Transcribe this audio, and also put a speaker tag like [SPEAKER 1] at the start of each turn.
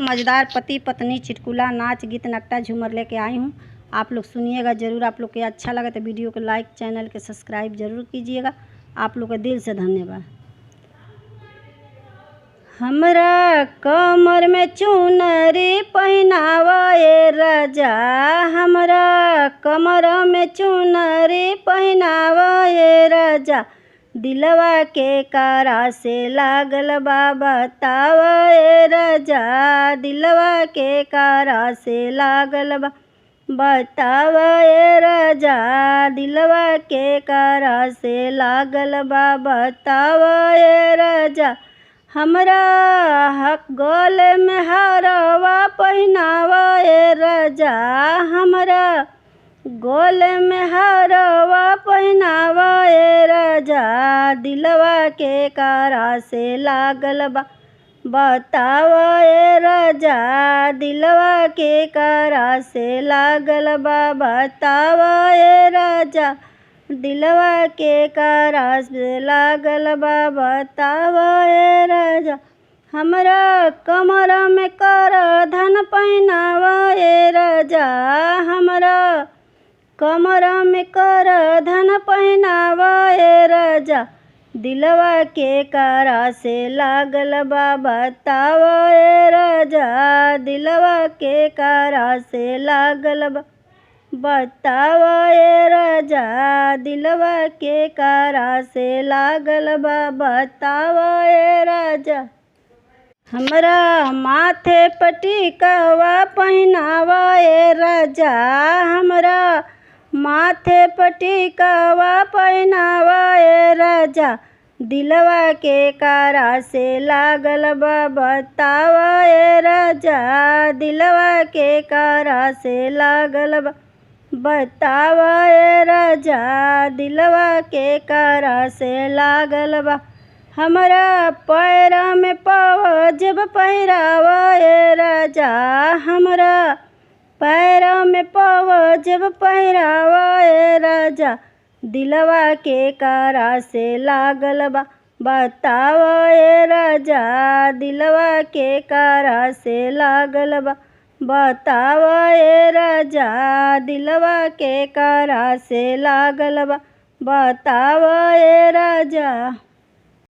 [SPEAKER 1] मज़ेदार पति पत्नी चुटकुला नाच गीत नट्टा झूमर लेके आई हूँ। आप लोग सुनिएगा ज़रूर। आप लोग को अच्छा लगे तो वीडियो को लाइक, चैनल के सब्सक्राइब ज़रूर कीजिएगा। आप लोग का दिल से धन्यवाद। हमरा कमर में चुनरी पहनावा ए राजा, हमरा कमर में चुनरी पहनावा ए राजा, दिलवा के कारा से लागल बा बतावा ए राजा, दिलवा के कारा से लागल बा बतावा ए राजा, दिलवा के कारा से लागल बा बतावा ए राजा, हमरा हक गले में हारवा पहनावा ए राजा, हमरा गले में हारवा पहनावा ए राजा, दिलवा के कारा से लागल बा बतावा ए राजा, दिलवा के कारा से लागल बा बतावा ए राजा, दिलवा के कारा से लागल बा बतावा ए राजा, हमरा कमर में कर धन पहनावा ए राजा, हमरा कमर में कर धन पहनावा ए राजा, दिलवा के कारा से लागल बा बतावा ए राजा, दिलवा के कारा से लागल बा बतावा ए राजा, दिलवा के कारा से लागल बा बतावा ए राजा, हमरा माथे पटिकवा पहनावा ए राजा, हमरा माथे पटिकवा पहनावा ए राजा, दिलवा के कारा से लागल बा बतावा ए राजा, दिलवा के कारा से लागल बा बतावा ए राजा, दिलवा के कारा से लागल बा, हमरा पैर में पावजब पहिरावा ए राजा, हमरा पैर में पावजब पहिरावा ए राजा, दिलवा के कारा से लागल बा बतावा ए राजा, दिलवा के कारा से लागल बा बतावा ए राजा, दिलवा के कारा से लागल बा बतावा ए राजा।